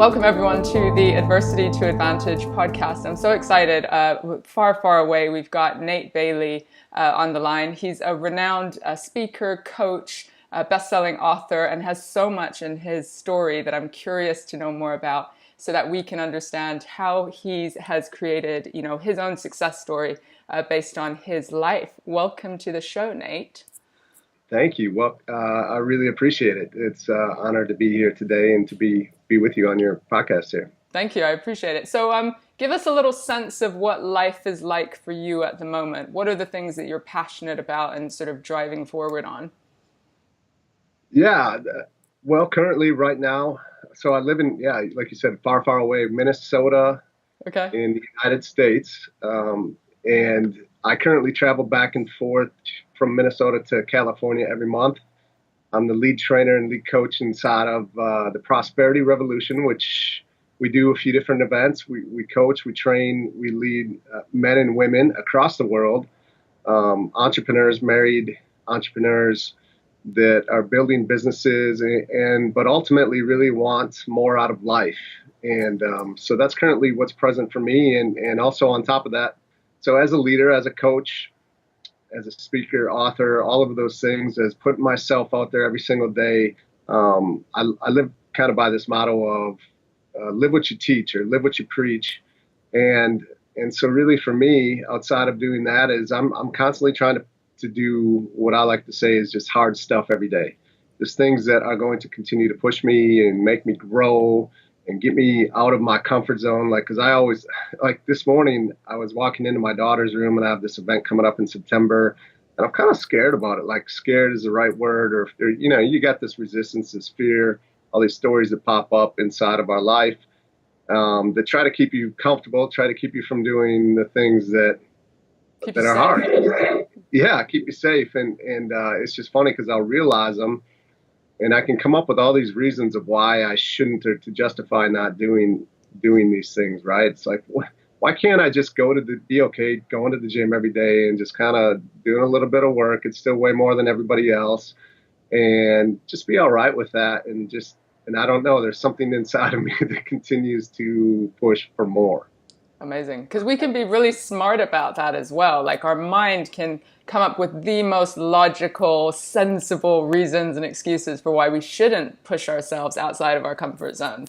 Welcome everyone to the Adversity to Advantage podcast. I'm so excited. Far, far away, we've got Nate Bailey on the line. He's a renowned speaker, coach, best-selling author, and has so much in his story that I'm curious to know more about so that we can understand how he has created, his own success story based on his life. Welcome to the show, Nate. Thank you. Well, I really appreciate it. It's an honor to be here today and to be with you on your podcast here. Thank you. I appreciate it. So give us a little sense of what life is like for you at the moment. What are the things that you're passionate about and sort of driving forward on? Yeah. Well, currently right now, so I live in, like you said, far, far away, Minnesota in the United States. And I currently travel back and forth from Minnesota to California every month. I'm the lead trainer and lead coach inside of the Prosperity Revolution, which we do a few different events. We coach, we train, we lead men and women across the world, entrepreneurs, married entrepreneurs that are building businesses but ultimately really want more out of life. And so that's currently what's present for me. And also on top of that, so as a leader, as a coach, as a speaker, author, all of those things, as putting myself out there every single day, I live kind of by this motto of live what you teach or live what you preach. And so really for me, outside of doing that, is I'm constantly trying to do what I like to say is just hard stuff every day. There's things that are going to continue to push me and make me grow and get me out of my comfort zone. Cause I always, this morning, I was walking into my daughter's room and I have this event coming up in September and I'm kind of scared about it. Like scared is the right word, or, you got this resistance, this fear, all these stories that pop up inside of our life that try to keep you comfortable, try to keep you from doing the things that are hard. Yeah, keep you safe. And it's just funny because I'll realize them. And I can come up with all these reasons of why I shouldn't, or to justify not doing these things, right? It's like, why can't I just be okay going to the gym every day and just kind of doing a little bit of work? It's still way more than everybody else, and just be all right with that. And I don't know, there's something inside of me that continues to push for more. Amazing. Because we can be really smart about that as well. Like our mind can come up with the most logical, sensible reasons and excuses for why we shouldn't push ourselves outside of our comfort zone.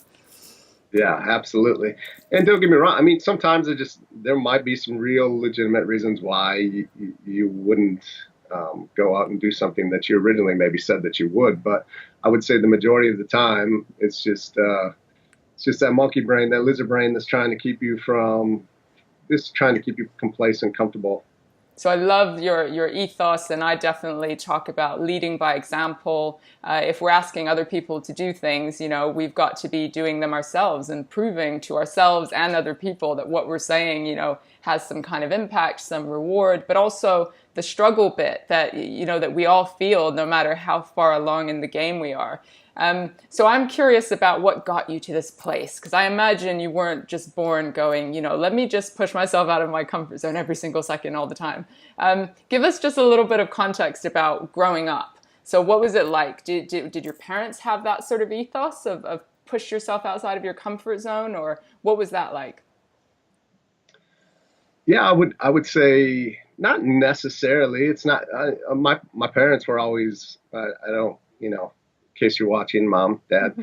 Yeah, absolutely. And don't get me wrong. I mean, sometimes there might be some real legitimate reasons why you wouldn't go out and do something that you originally maybe said that you would. But I would say the majority of the time, it's just that monkey brain, that lizard brain that's trying to keep you complacent, comfortable. So I love your ethos, and I definitely talk about leading by example. If we're asking other people to do things, we've got to be doing them ourselves and proving to ourselves and other people that what we're saying, has some kind of impact, some reward, but also the struggle bit that, that we all feel no matter how far along in the game we are. So I'm curious about what got you to this place, because I imagine you weren't just born going, let me just push myself out of my comfort zone every single second all the time. Give us just a little bit of context about growing up. So what was it like? Did your parents have that sort of ethos of push yourself outside of your comfort zone, or what was that like? Yeah, I would say not necessarily. It's not, my parents were always, I don't, in case you're watching, Mom, Dad,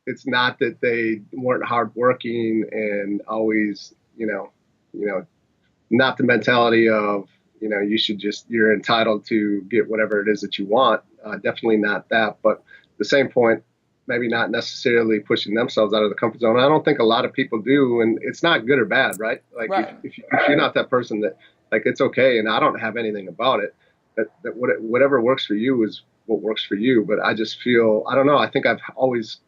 it's not that they weren't hardworking and always, not the mentality of, you're entitled to get whatever it is that you want. Definitely not that. But at the same point, maybe not necessarily pushing themselves out of the comfort zone. I don't think a lot of people do, and it's not good or bad, right? Like right. If you're not that person, that it's okay, and I don't have anything about it. That whatever works for you is what works for you. But I just feel, I don't know, I think I've always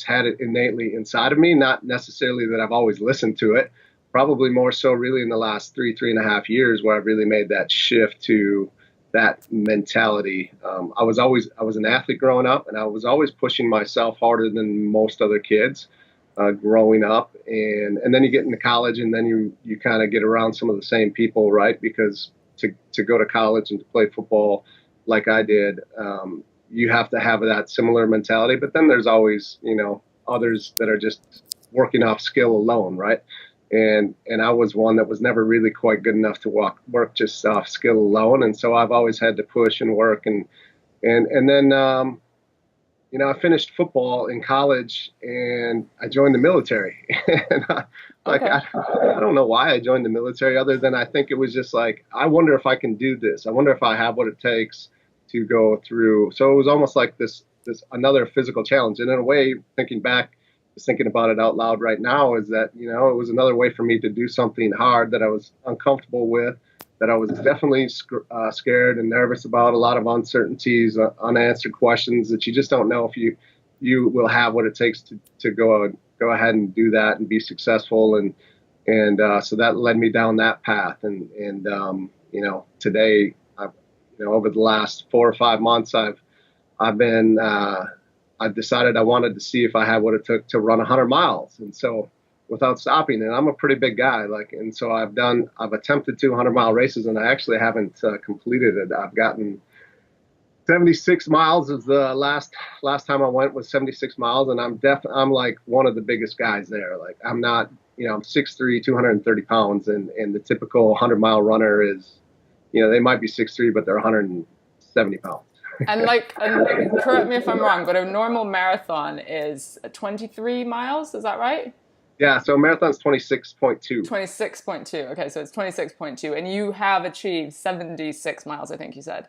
had it innately inside of me, not necessarily that I've always listened to it, probably more so really in the last 3.5 years where I've really made that shift to that mentality. I was an athlete growing up, and I was always pushing myself harder than most other kids growing up. And then you get into college, and then you kind of get around some of the same people, right? Because to go to college and to play football like I did, you have to have that similar mentality. But then there's always, others that are just working off skill alone, right? And I was one that was never really quite good enough to work just off skill alone. And so I've always had to push and work. And then, I finished football in college and I joined the military. and okay. I don't know why I joined the military other than I think it was just like, I wonder if I can do this. I wonder if I have what it takes to go through. So it was almost like this another physical challenge. And in a way, thinking back, just thinking about it out loud right now, is that, it was another way for me to do something hard that I was uncomfortable with, that I was definitely scared and nervous about, a lot of uncertainties, unanswered questions that you just don't know if you will have what it takes to go ahead and do that and be successful. And so that led me down that path. And today, over the last 4 or 5 months, I've decided I wanted to see if I had what it took to run 100 miles. And so without stopping, and I'm a pretty big guy, and so I've attempted 200-mile races, and I actually haven't completed it. I've gotten 76 miles is the last time I went was 76 miles. And I'm like one of the biggest guys there. Like I'm not, I'm 6'3", 230 pounds. And the typical 100-mile runner is, they might be 6'3", but they're 170 pounds. And correct me if I'm wrong, but a normal marathon is 23 miles. Is that right? Yeah. So marathon's 26.2. 26.2. Okay. So it's 26.2. And you have achieved 76 miles, I think you said.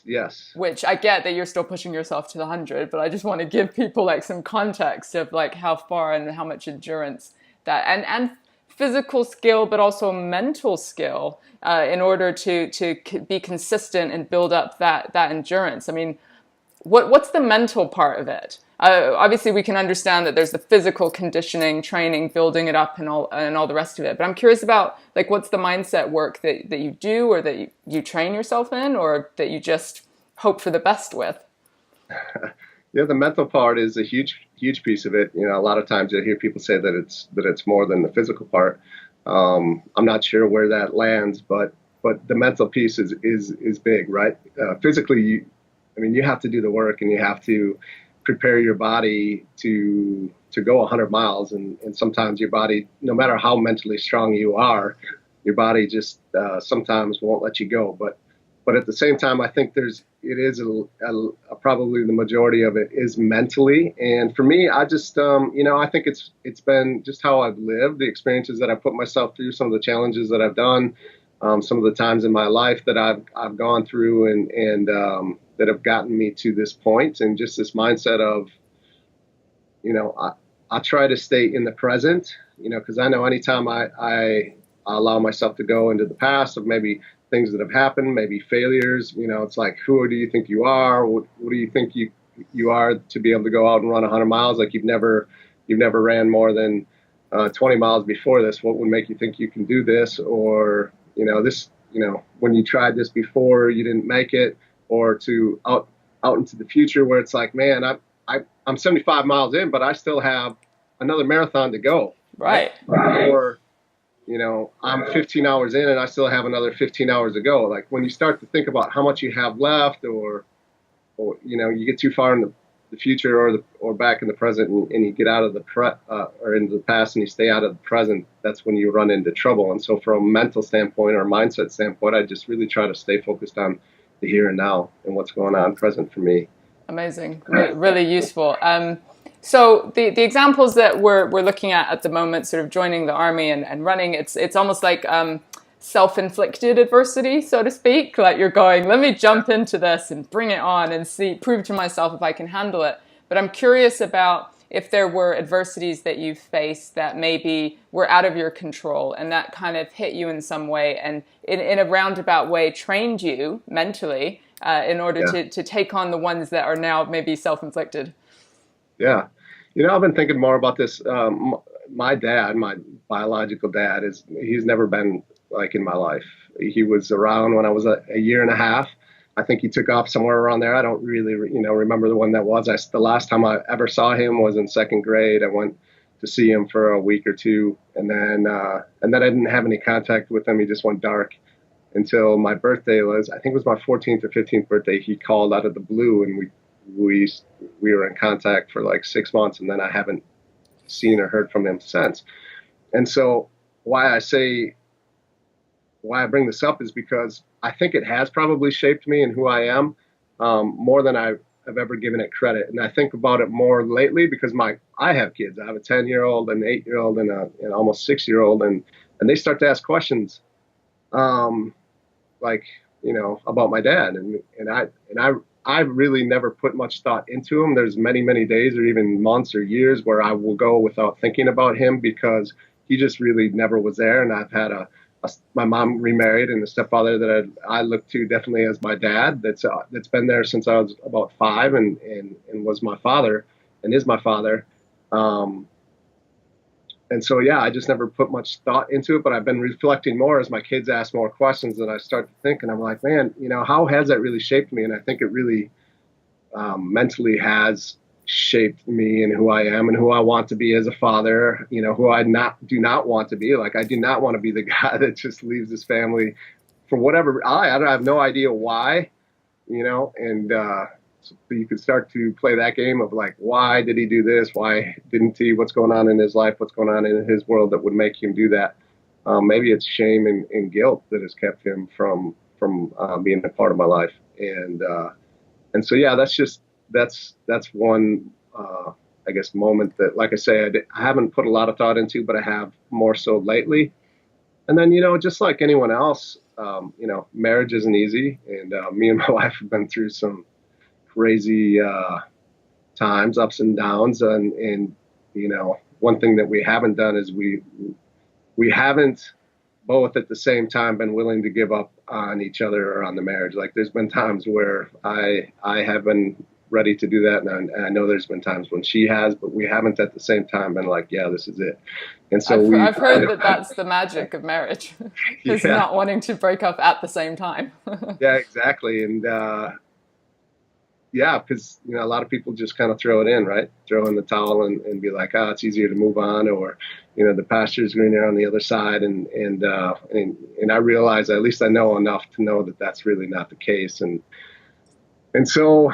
Yes. Which I get that you're still pushing yourself to the 100, but I just want to give people some context of how far and how much endurance that and physical skill, but also mental skill in order to be consistent and build up that endurance. I mean, what's the mental part of it? Obviously, we can understand that there's the physical conditioning, training, building it up, and all the rest of it. But I'm curious about what's the mindset work that you do, or that you train yourself in, or that you just hope for the best with. The mental part is a huge piece of it. A lot of times I hear people say that it's more than the physical part. I'm not sure where that lands, but the mental piece is big, right? Physically, you have to do the work, and you have to prepare your body to go 100 miles. And sometimes your body, no matter how mentally strong you are, your body just sometimes won't let you go. But at the same time, I think probably the majority of it is mentally. And for me, I just, I think it's been just how I've lived, the experiences that I've put myself through, some of the challenges that I've done, some of the times in my life that I've gone through and that have gotten me to this point, and just this mindset of, I try to stay in the present, because I know anytime I allow myself to go into the past of maybe things that have happened, maybe failures, it's like, who do you think you are? What do you think you are to be able to go out and run 100 miles? Like you've never ran more than 20 miles before this. What would make you think you can do this? Or, when you tried this before, you didn't make it, or to out into the future where it's like, man, I'm 75 miles in, but I still have another marathon to go. Right. Or, I'm 15 hours in and I still have another 15 hours to go. Like when you start to think about how much you have left, or you get too far in the future or back in the present, and you get out of or into the past and you stay out of the present, that's when you run into trouble. And so from a mental standpoint or mindset standpoint, I just really try to stay focused on the here and now and what's going on present for me. Amazing. Really useful. So the examples that we're looking at the moment, sort of joining the army and running, it's almost like self-inflicted adversity, so to speak. Like you're going, let me jump into this and bring it on and prove to myself if I can handle it. But I'm curious about if there were adversities that you faced that maybe were out of your control and that kind of hit you in some way and in a roundabout way trained you mentally in order to take on the ones that are now maybe self-inflicted. Yeah. I've been thinking more about this. My dad, my biological dad, he's never been in my life. He was around when I was a year and a half. I think he took off somewhere around there. I don't really, remember when that was. The last time I ever saw him was in second grade. I went to see him for a week or two, and then I didn't have any contact with him. He just went dark. until my birthday was, I think it was my 14th or 15th birthday. He called out of the blue, and we we were in contact for like 6 months, and then I haven't seen or heard from him since. And so why I say why I bring this up is because I think it has probably shaped me and who I am, more than I've ever given it credit. And I think about it more lately because I have kids. I have a 10-year-old, an 8-year-old, and an almost 6-year-old, and they start to ask questions, um, like about my dad, and I really never put much thought into him. There's many days or even months or years where I will go without thinking about him because he just really never was there. And I've had my mom remarried, and a stepfather that I look to definitely as my dad. That's been there since I was about 5, and was my father, and is my father. Um, and so, yeah, I just never put much thought into it, but I've been reflecting more as my kids ask more questions, and I start to think, and I'm like, man, how has that really shaped me? And I think it really, mentally has shaped me and who I am and who I want to be as a father, who I do not want to be. Like, I do not want to be the guy that just leaves his family for whatever, I have no idea why, and, so you can start to play that game of like, why did he do this? Why didn't he? What's going on in his life? What's going on in his world that would make him do that? Maybe it's shame and guilt that has kept him from being a part of my life. And so, yeah, that's one, I guess, moment that, like I say, I haven't put a lot of thought into, but I have more so lately. And then, just like anyone else, marriage isn't easy. And me and my wife have been through some crazy times, ups and downs, and one thing that we haven't done is we haven't both at the same time been willing to give up on each other or on the marriage. Like, there's been times where I have been ready to do that, and I know there's been times when she has, but we haven't at the same time been like, yeah, this is it. And so I've heard that that's the magic of marriage, is yeah, not wanting to break up at the same time. yeah, exactly. And yeah, because a lot of people just kind of throw it in, right? Throw in the towel and be like, it's easier to move on, or the pasture's greener on the other side, and I realize, at least I know enough to know that that's really not the case, and so,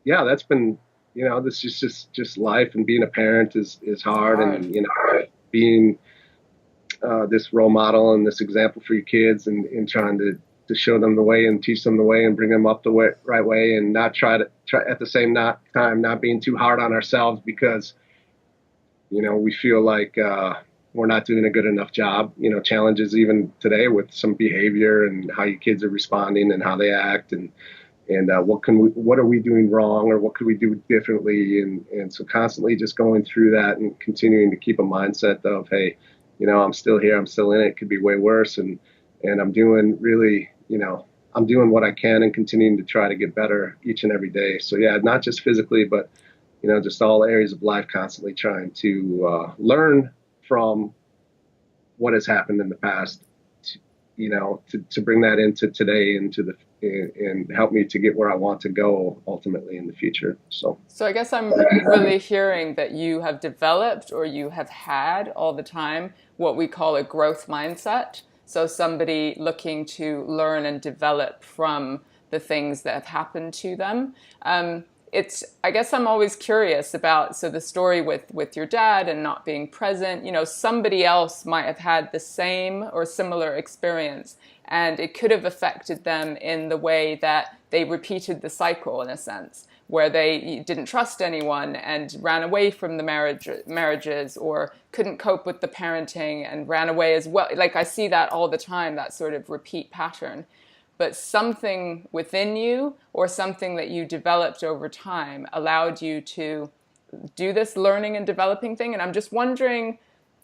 yeah, that's been, this is just life, and being a parent is hard, and being this role model and this example for your kids, and trying to show them the way and teach them the way and bring them up the right way, and not try at the same time not being too hard on ourselves because we feel like we're not doing a good enough job. Challenges even today with some behavior and how your kids are responding and how they act, and what are we doing wrong, or what could we do differently, and so constantly just going through that and continuing to keep a mindset of, hey, I'm still here, I'm still in it. It could be way worse, and I'm doing really, I'm doing what I can and continuing to try to get better each and every day. So, yeah, not just physically, but, just all areas of life, constantly trying to learn from what has happened in the past, to bring that into today, and help me to get where I want to go ultimately in the future. So I guess I'm really hearing that you have developed, or you have had all the time, what we call a growth mindset. So somebody looking to learn and develop from the things that have happened to them. I guess I'm always curious about, so the story with your dad and not being present, somebody else might have had the same or similar experience, and it could have affected them in the way that they repeated the cycle, in a sense, where they didn't trust anyone and ran away from the marriages, or couldn't cope with the parenting and ran away as well. Like, I see that all the time, that sort of repeat pattern. But something within you, or something that you developed over time, allowed you to do this learning and developing thing. And I'm just wondering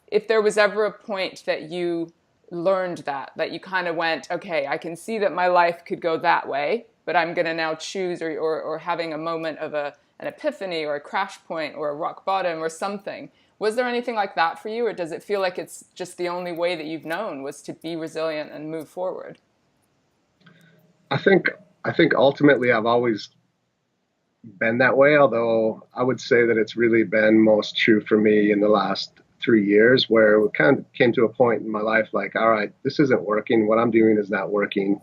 if there was ever a point that you learned that you kind of went, okay, I can see that my life could go that way, but I'm going to now choose, or having a moment of an epiphany, or a crash point, or a rock bottom, or something. Was there anything like that for you, or does it feel like it's just the only way that you've known was to be resilient and move forward? I think ultimately I've always been that way, although I would say that it's really been most true for me in the last 3 years where it kind of came to a point in my life like, all right, this isn't working. What I'm doing is not working.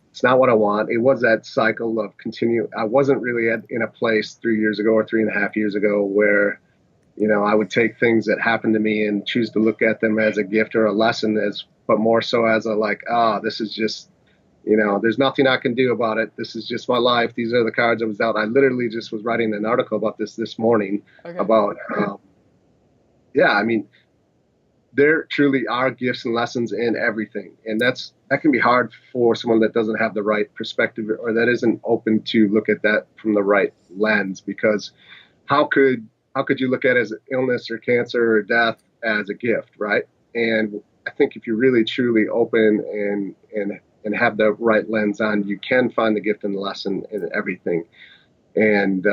It's not what I want. It was that cycle of continue. I wasn't really in a place 3 years ago or 3.5 years ago where, I would take things that happened to me and choose to look at them as a gift or a lesson, but more so as a like, this is just, there's nothing I can do about it. This is just my life. These are the cards I was dealt. I literally just was writing an article about this morning about, yeah, I mean, there truly are gifts and lessons in everything. And that can be hard for someone that doesn't have the right perspective or that isn't open to look at that from the right lens, because how could you look at it as illness or cancer or death as a gift, right? And I think if you're really truly open and have the right lens on, you can find the gift and the lesson in everything. And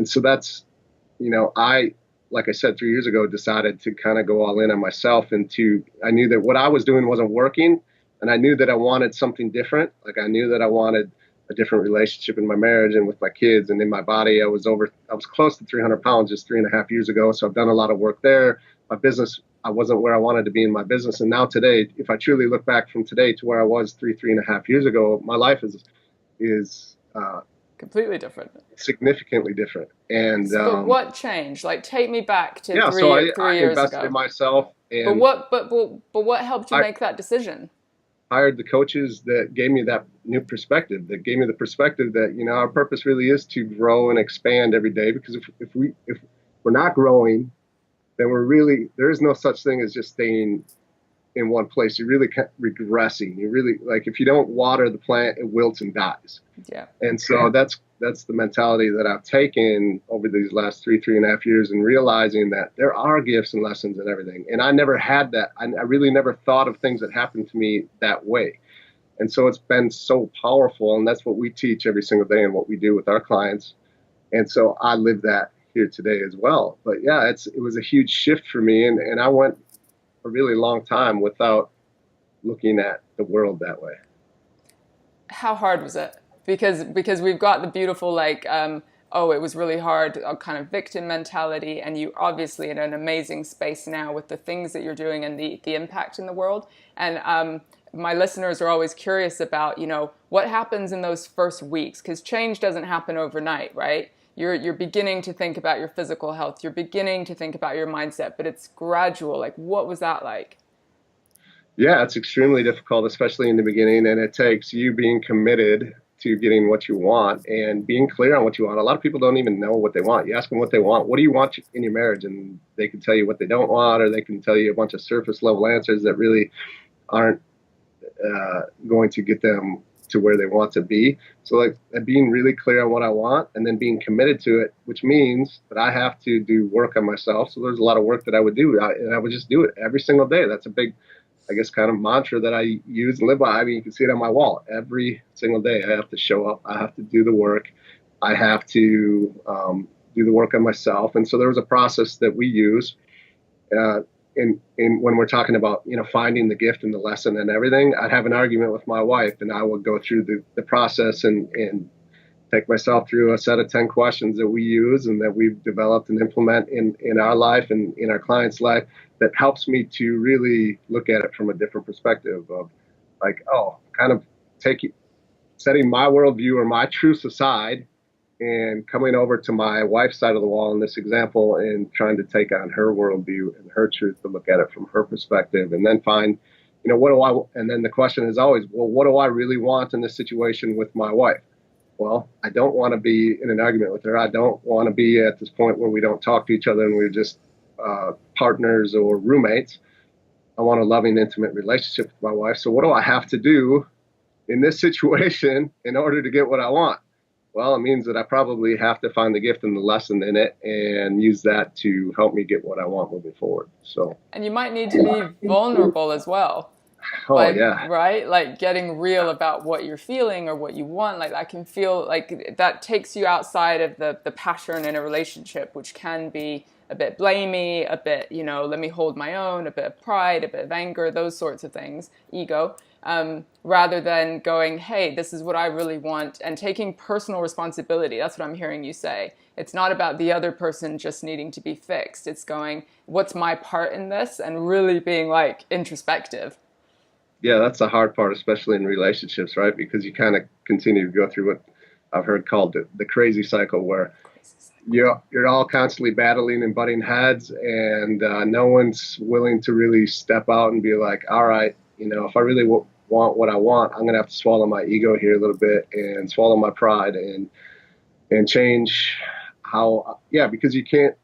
so that's, like I said, 3 years ago, decided to kind of go all in on myself. I knew that what I was doing wasn't working. And I knew that I wanted something different. Like I knew that I wanted a different relationship in my marriage and with my kids and in my body. I was close to 300 pounds just 3.5 years ago. So I've done a lot of work there. My business, I wasn't where I wanted to be in my business. And now today, if I truly look back from today to where I was 3.5 years ago, my life is completely different, significantly different. And but what changed? Like, take me back to three years ago. invested in myself. And but what helped you make that decision? Hired the coaches that gave me that new perspective, that gave me the perspective that, our purpose really is to grow and expand every day. Because if we're not growing, then there is no such thing as just staying in one place. You're really regressing. You really, like, if you don't water the plant, it wilts and dies. Yeah. And so that's the mentality that I've taken over these last 3.5 years, and realizing that there are gifts and lessons and everything. And I never had that. I really never thought of things that happened to me that way. And so it's been so powerful. And that's what we teach every single day and what we do with our clients. And so I live that here today as well. But yeah, it was a huge shift for me. And I went a really long time without looking at the world that way. How hard was it? Because we've got the beautiful, like, it was really hard, kind of victim mentality, and you're obviously in an amazing space now with the things that you're doing and the impact in the world. And my listeners are always curious about, what happens in those first weeks, because change doesn't happen overnight, right? You're beginning to think about your physical health. You're beginning to think about your mindset, but it's gradual. Like, what was that like? Yeah, it's extremely difficult, especially in the beginning. And it takes you being committed to getting what you want and being clear on what you want. A lot of people don't even know what they want. You ask them what they want. What do you want in your marriage? And they can tell you what they don't want, or they can tell you a bunch of surface level answers that really aren't going to get them to where they want to be. So like being really clear on what I want and then being committed to it, which means that I have to do work on myself. So there's a lot of work that I would do, and I would just do it every single day. That's a big, I guess, kind of mantra that I use and live by. I mean, you can see it on my wall. Every single day I have to show up. I have to do the work. I have to do the work on myself. And so there was a process that we use in when we're talking about, finding the gift and the lesson and everything. I'd have an argument with my wife, and I would go through the process and take myself through a set of 10 questions that we use and that we've developed and implement in our life and in our clients' life, that helps me to really look at it from a different perspective of like, kind of setting my worldview or my truths aside and coming over to my wife's side of the wall in this example and trying to take on her worldview and her truth to look at it from her perspective, and then find, and then the question is always, well, what do I really want in this situation with my wife? Well, I don't want to be in an argument with her. I don't want to be at this point where we don't talk to each other and we're just partners or roommates. I want a loving, intimate relationship with my wife. So what do I have to do in this situation in order to get what I want? Well, it means that I probably have to find the gift and the lesson in it and use that to help me get what I want moving forward. So, and you might need to be vulnerable as well. Yeah. Right? Like getting real about what you're feeling or what you want. Like I can feel like that takes you outside of the pattern in a relationship, which can be a bit blamey, a bit, let me hold my own, a bit of pride, a bit of anger, those sorts of things, ego. rather than going, hey, this is what I really want, and taking personal responsibility. That's what I'm hearing you say. It's not about the other person just needing to be fixed. It's going, what's my part in this? And really being like introspective. Yeah, that's the hard part, especially in relationships, right? Because you kind of continue to go through what I've heard called the crazy cycle, where you're all constantly battling and butting heads, and no one's willing to really step out and be like, all right, if I really want what I want, I'm gonna have to swallow my ego here a little bit and swallow my pride and change how. Yeah, because you cannot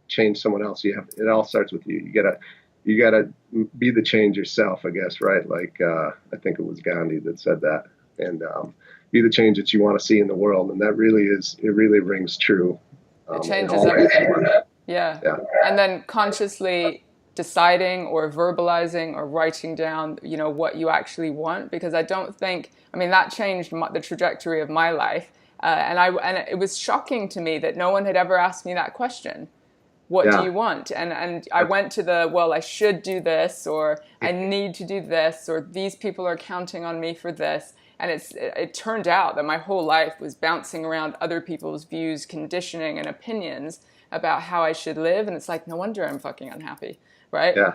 change someone else. It all starts with you. You gotta be the change yourself, I guess, right? Like I think it was Gandhi that said that, and be the change that you want to see in the world, and it really rings true. It changes everything. Yeah. And then consciously deciding or verbalizing or writing down, what you actually want, because I mean, that changed the trajectory of my life. And it was shocking to me that no one had ever asked me that question. What do you want? And I went to I should do this, or I need to do this, or these people are counting on me for this. And it turned out that my whole life was bouncing around other people's views, conditioning, and opinions about how I should live. And it's like, no wonder I'm fucking unhappy, right? Yeah.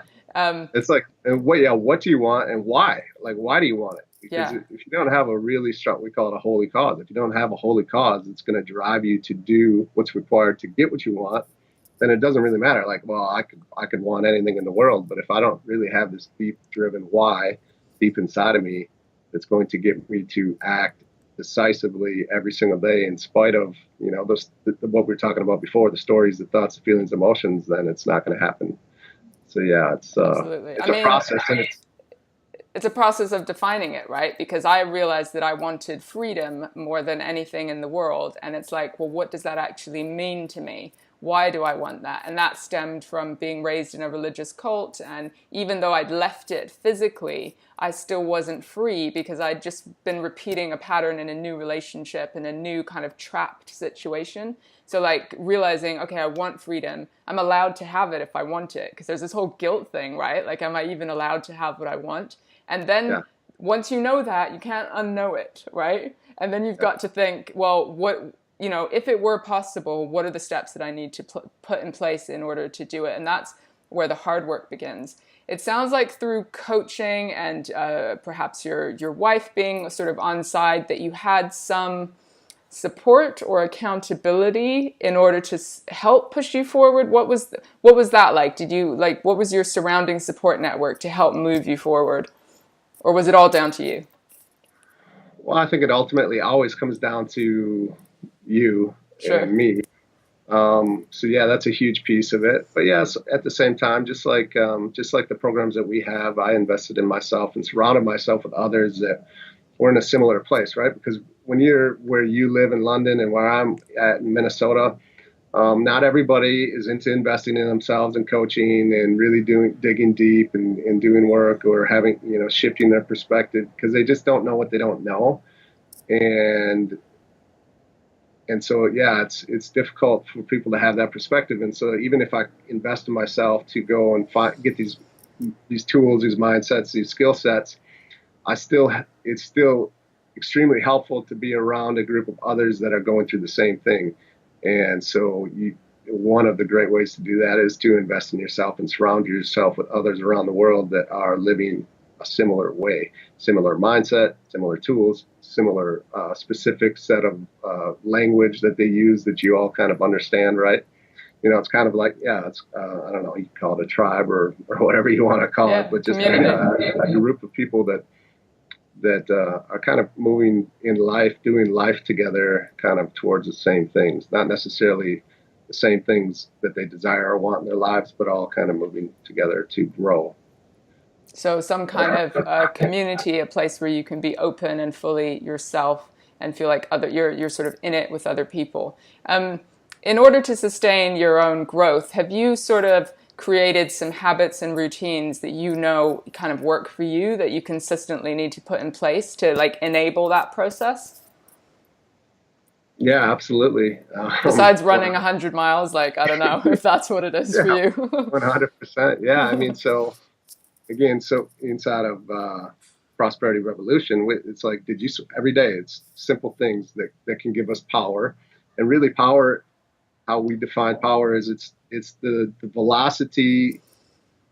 It's like, what do you want and why? Like, why do you want it? Because if you don't have a really strong, we call it a holy cause. If you don't have a holy cause, it's going to drive you to do what's required to get what you want. Then it doesn't really matter. Like, well, I could want anything in the world, but if I don't really have this deep driven why deep inside of me, that's going to get me to act decisively every single day, in spite of what we were talking about before, the stories, the thoughts, the feelings, emotions, then it's not going to happen. So yeah, it's absolutely. It's a process, and it's a process of defining it, right? Because I realized that I wanted freedom more than anything in the world, and it's like, well, what does that actually mean to me? Why do I want that? And that stemmed from being raised in a religious cult. And even though I'd left it physically, I still wasn't free, because I'd just been repeating a pattern in a new relationship, in a new kind of trapped situation. So like realizing, okay, I want freedom. I'm allowed to have it if I want it. Because there's this whole guilt thing, right? Like, am I even allowed to have what I want? And then once you know that, you can't unknow it, right? And then you've got to think, well, if it were possible, what are the steps that I need to put in place in order to do it? And that's where the hard work begins. It sounds like through coaching and perhaps your wife being sort of on side, that you had some support or accountability in order to help push you forward. What was that like? What was your surrounding support network to help move you forward? Or was it all down to you? Well, I think it ultimately always comes down to you and me. So yeah, that's a huge piece of it. But yes, at the same time, just like the programs that we have, I invested in myself and surrounded myself with others that were in a similar place, right? Because when you're where you live in London and where I'm at in Minnesota, not everybody is into investing in themselves and coaching and really digging deep and doing work, or having, shifting their perspective, because they just don't know what they don't know. And so, yeah, it's difficult for people to have that perspective. And so even if I invest in myself to go and get these tools, these mindsets, these skill sets, it's still extremely helpful to be around a group of others that are going through the same thing. And so one of the great ways to do that is to invest in yourself and surround yourself with others around the world that are living a similar way, similar mindset, similar tools, similar specific set of language that they use that you all kind of understand, right? It's kind of like, it's I don't know, you can call it a tribe or whatever you want to call it, but just a group of people that are kind of moving in life, doing life together, kind of towards the same things, not necessarily the same things that they desire or want in their lives, but all kind of moving together to grow. So some kind of community, a place where you can be open and fully yourself and feel like you're sort of in it with other people. In order to sustain your own growth, have you sort of created some habits and routines that kind of work for you, that you consistently need to put in place to like enable that process? Yeah, absolutely. Besides running 100 miles, like, I don't know if that's what it is for Yeah, you. 100%. Yeah, I mean, so again, so inside of Prosperity Revolution, it's like, every day, it's simple things that can give us power. And really, power, how we define power is it's the velocity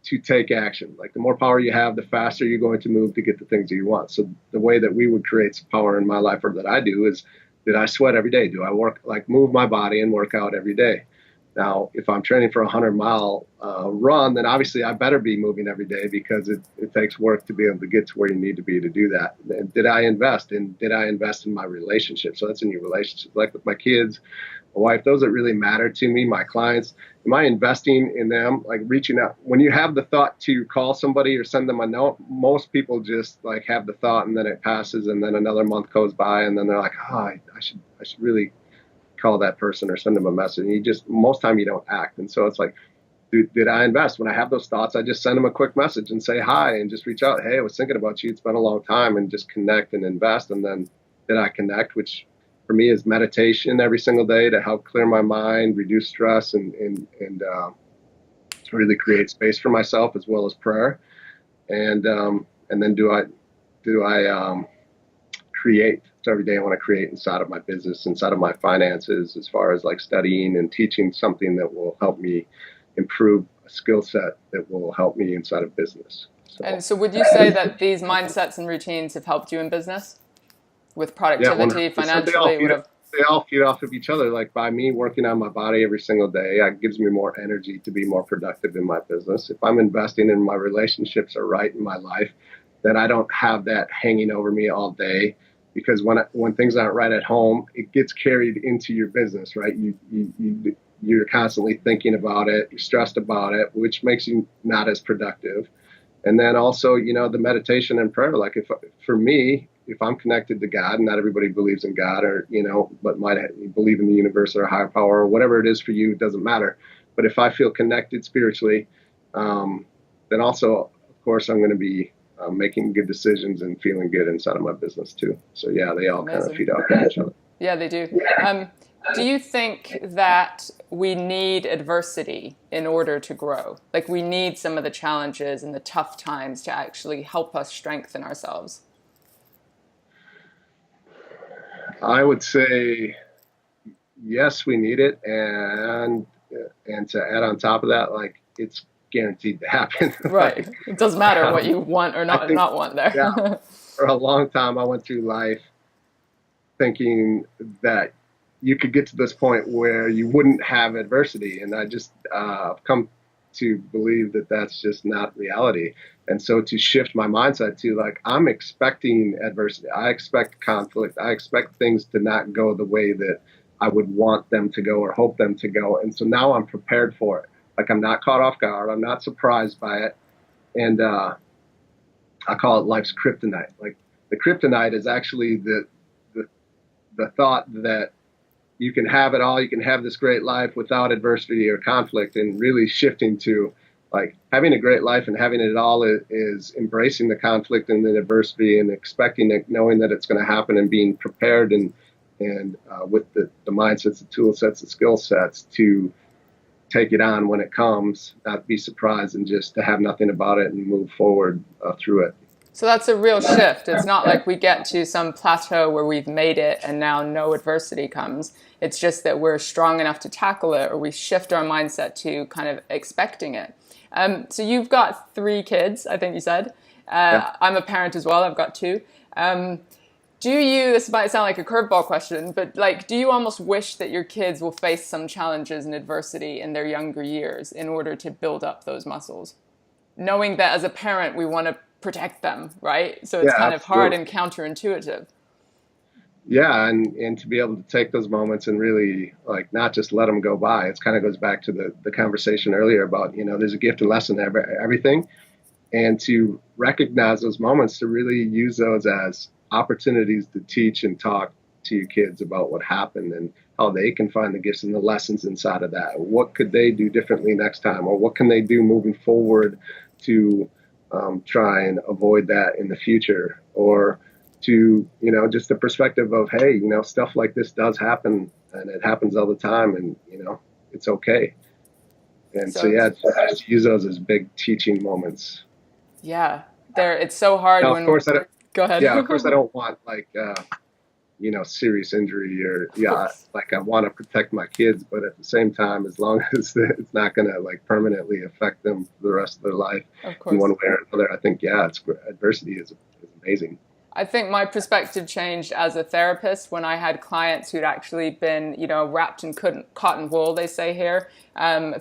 to take action. Like the more power you have, the faster you're going to move to get the things that you want. So the way that we would create some power in my life, or that I do, is that I sweat every day? Do I work, like move my body and work out every day? Now, if I'm training for a 100-mile run, then obviously I better be moving every day, because it takes work to be able to get to where you need to be to do that. And did I invest in my relationship? So that's in your relationship, like with my kids, my wife, those that really matter to me, my clients. Am I investing in them? Like reaching out. When you have the thought to call somebody or send them a note, most people just like have the thought and then it passes, and then another month goes by, and then they're like, oh, I should really call that person or send them a message. And most time you don't act. And so it's like, did I invest? When I have those thoughts, I just send them a quick message and say hi and just reach out. Hey, I was thinking about you. It's been a long time, and just connect and invest. And then did I connect, which for me is meditation every single day to help clear my mind, reduce stress, and to really create space for myself, as well as prayer. And then do I create? So every day I want to create inside of my business, inside of my finances, as far as like studying and teaching something that will help me improve a skill set that will help me inside of business. And so would you say that these mindsets and routines have helped you in business with productivity, financially, whatever? They all feed off of each other. Like by me working on my body every single day, it gives me more energy to be more productive in my business. If I'm investing in my relationships are right in my life, then I don't have that hanging over me all day. Because when things aren't right at home, it gets carried into your business, right? You're constantly thinking about it, you're stressed about it, which makes you not as productive. And then also, the meditation and prayer. Like for me, if I'm connected to God, and not everybody believes in God, or but might believe in the universe or a higher power or whatever it is for you, it doesn't matter. But if I feel connected spiritually, then also, of course, I'm going to be making good decisions and feeling good inside of my business too. So yeah, they all kind of feed off each other. Yeah, they do. Do you think that we need adversity in order to grow? Like we need some of the challenges and the tough times to actually help us strengthen ourselves? I would say yes, we need it, and to add on top of that, like it's guaranteed to happen. Right. It doesn't matter what you want or not want there. Yeah. For a long time, I went through life thinking that you could get to this point where you wouldn't have adversity. And I just come to believe that that's just not reality. And so to shift my mindset to like, I'm expecting adversity. I expect conflict. I expect things to not go the way that I would want them to go or hope them to go. And so now I'm prepared for it. Like I'm not caught off guard. I'm not surprised by it. And I call it life's kryptonite. Like the kryptonite is actually the thought that you can have it all. You can have this great life without adversity or conflict, and really shifting to like having a great life and having it all is embracing the conflict and the adversity and expecting it, knowing that it's going to happen, and being prepared and with the mindsets, the tool sets, the skill sets to take it on when it comes, not be surprised, and just to have nothing about it and move forward through it. So that's a real shift. It's not like we get to some plateau where we've made it and now no adversity comes. It's just that we're strong enough to tackle it, or we shift our mindset to kind of expecting it. So you've got 3 kids, I think you said. Yeah. I'm a parent as well. I've got 2. This might sound like a curveball question, but like, do you almost wish that your kids will face some challenges and adversity in their younger years in order to build up those muscles? Knowing that as a parent, we want to protect them, right? So it's kind of hard and counterintuitive. Yeah, and to be able to take those moments and really like not just let them go by. It kind of goes back to the conversation earlier about, there's a gift and lesson in everything, and to recognize those moments, to really use those as opportunities to teach and talk to your kids about what happened and how they can find the gifts and the lessons inside of that. What could they do differently next time, or what can they do moving forward to try and avoid that in the future? Or to, just the perspective of, hey, stuff like this does happen and it happens all the time, and, it's okay. And so, So yeah, just use those as big teaching moments. yeah, it's so hard Now, of when, course, I don't, go ahead. yeah, of course, I don't want like, serious injury or, Of yeah, course. like I want to protect my kids, but at the same time, as long as it's not going to like permanently affect them for the rest of their life Of in one course. way or another, I think, yeah, adversity is amazing. I think my perspective changed as a therapist when I had clients who'd actually been, wrapped in cotton wool, they say here,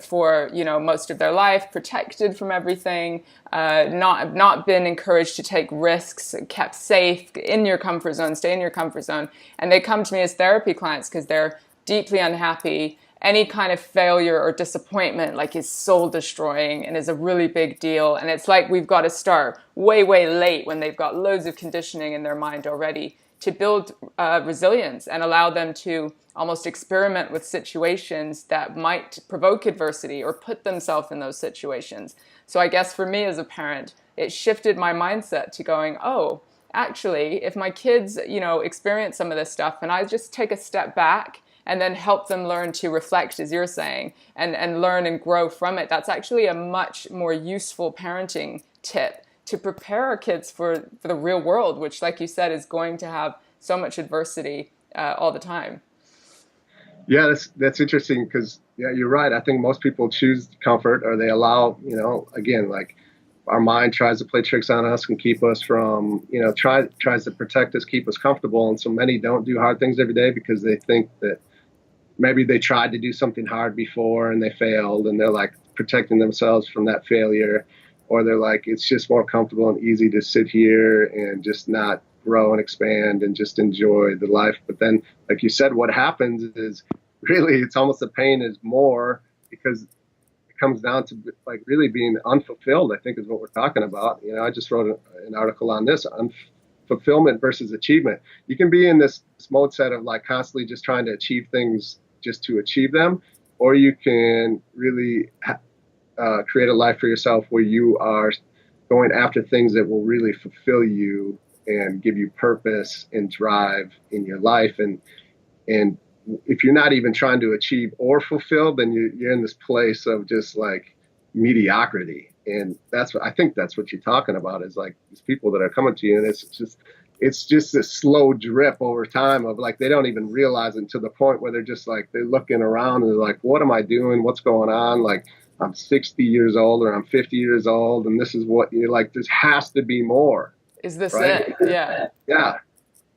for, most of their life, protected from everything, not been encouraged to take risks, kept safe, in your comfort zone, stay in your comfort zone. And they come to me as therapy clients because they're deeply unhappy. Any kind of failure or disappointment like is soul destroying and is a really big deal. And it's like we've got to start way, way late when they've got loads of conditioning in their mind already to build resilience and allow them to almost experiment with situations that might provoke adversity or put themselves in those situations. So I guess for me as a parent, it shifted my mindset to going, oh, actually, if my kids, experience some of this stuff and I just take a step back and then help them learn to reflect, as you're saying, and learn and grow from it. That's actually a much more useful parenting tip to prepare our kids for the real world, which, like you said, is going to have so much adversity all the time. Yeah, that's interesting because, yeah, you're right. I think most people choose comfort, or they allow, again, like our mind tries to play tricks on us and keep us from, tries to protect us, keep us comfortable. And so many don't do hard things every day because they think that maybe they tried to do something hard before and they failed, and they're like protecting themselves from that failure. Or they're like, it's just more comfortable and easy to sit here and just not grow and expand and just enjoy the life. But then, like you said, what happens is really it's almost the pain is more because it comes down to like really being unfulfilled, I think is what we're talking about. I just wrote an article on this, fulfillment versus achievement. You can be in this mode set of like constantly just trying to achieve things just to achieve them, or you can really create a life for yourself where you are going after things that will really fulfill you and give you purpose and drive in your life. And if you're not even trying to achieve or fulfill, then you're in this place of just like mediocrity. And I think that's what you're talking about is like these people that are coming to you, and it's just a slow drip over time of like they don't even realize it to the point where they're just like they're looking around and they're like, what am I doing? What's going on? Like I'm 60 years old or I'm 50 years old, and this is what you're like. This has to be more. Is this right? it? Yeah. Yeah.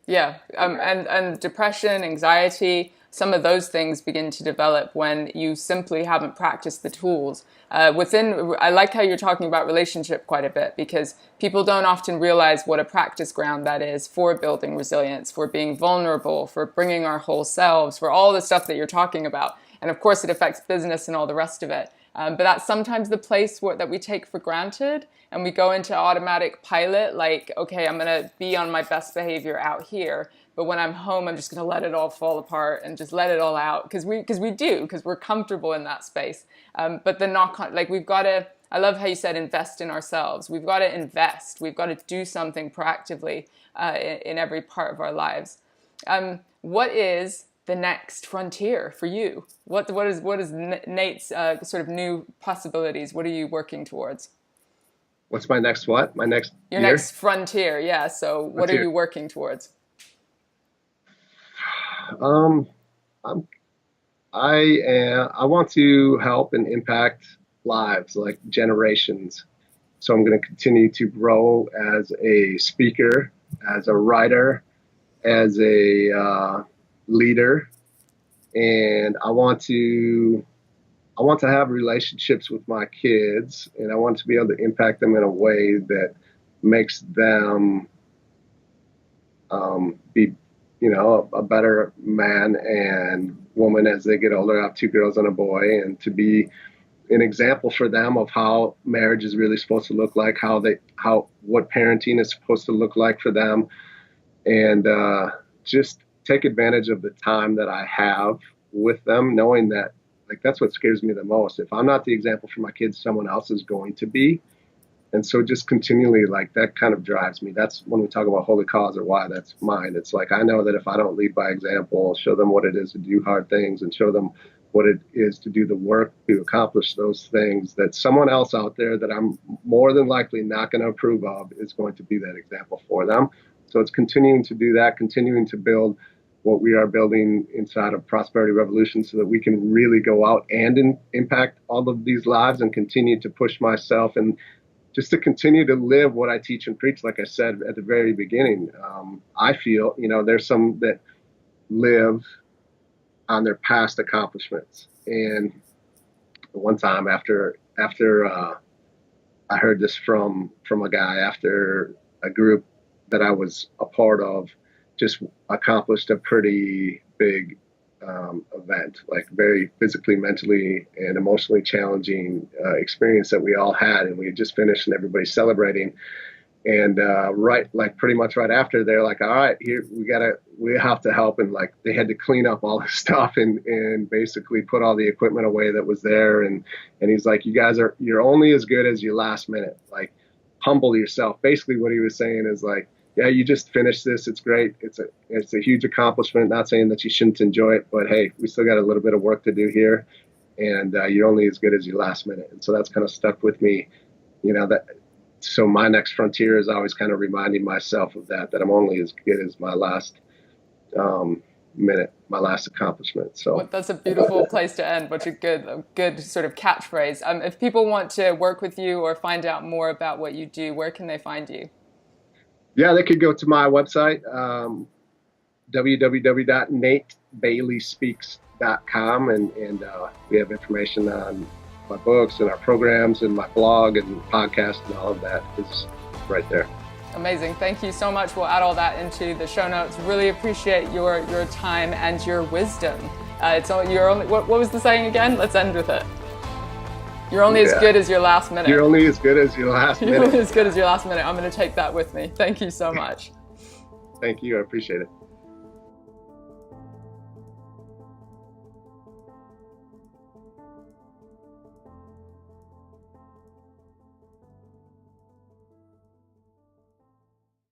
Yeah. And depression, anxiety, some of those things begin to develop when you simply haven't practiced the tools. I like how you're talking about relationship quite a bit because people don't often realize what a practice ground that is for building resilience, for being vulnerable, for bringing our whole selves, for all the stuff that you're talking about. And of course, it affects business and all the rest of it. But that's sometimes the place that we take for granted, and we go into automatic pilot, like, okay, I'm going to be on my best behavior out here, but when I'm home, I'm just going to let it all fall apart and just let it all out because we're comfortable in that space. But the like we've got to. I love how you said invest in ourselves. We've got to invest. We've got to do something proactively in every part of our lives. What is the next frontier for you? What is Nate's sort of new possibilities? What are you working towards? What's my next what? My next Your year? next frontier, yeah. So what are you working towards? I want to help and impact lives, like generations. So I'm going to continue to grow as a speaker, as a writer, as a leader, and I want to have relationships with my kids, and I want to be able to impact them in a way that makes them be, a better man and woman as they get older. I have two girls and a boy, and to be an example for them of how marriage is really supposed to look like, what parenting is supposed to look like for them, and just take advantage of the time that I have with them, knowing that like that's what scares me the most. If I'm not the example for my kids, someone else is going to be. And so just continually, like, that kind of drives me. That's when we talk about holy cause or why, that's mine. It's like, I know that if I don't lead by example, show them what it is to do hard things and show them what it is to do the work to accomplish those things, that someone else out there that I'm more than likely not going to approve of is going to be that example for them. So it's continuing to do that, continuing to build what we are building inside of Prosperity Revolution so that we can really go out and impact all of these lives and continue to push myself and just to continue to live what I teach and preach. Like I said at the very beginning, I feel, there's some that live on their past accomplishments. And one time after I heard this from a guy after a group that I was a part of just accomplished a pretty big event, like very physically, mentally, and emotionally challenging experience that we all had, and we had just finished, and everybody's celebrating. And pretty much right after, they're like, "All right, here we have to help," and like they had to clean up all the stuff and basically put all the equipment away that was there. And he's like, "You're only as good as your last minute. Like, humble yourself." Basically, what he was saying is like, yeah, you just finished this. It's great. It's a huge accomplishment. Not saying that you shouldn't enjoy it, but hey, we still got a little bit of work to do here, and you're only as good as your last minute. And so that's kind of stuck with me, So my next frontier is always kind of reminding myself of that I'm only as good as my last minute, my last accomplishment. So well, that's a beautiful place to end. But a good sort of catchphrase. If people want to work with you or find out more about what you do, where can they find you? Yeah, they could go to my website, www.natebayleyspeaks.com, and we have information on my books and our programs and my blog and podcast, and all of that is right there. Amazing. Thank you so much. We'll add all that into the show notes. Really appreciate your time and your wisdom. What was the saying again? Let's end with it. You're only as good as your last minute. You're only as good as your last minute. You're only as good as your last minute. I'm going to take that with me. Thank you so much. Thank you. I appreciate it.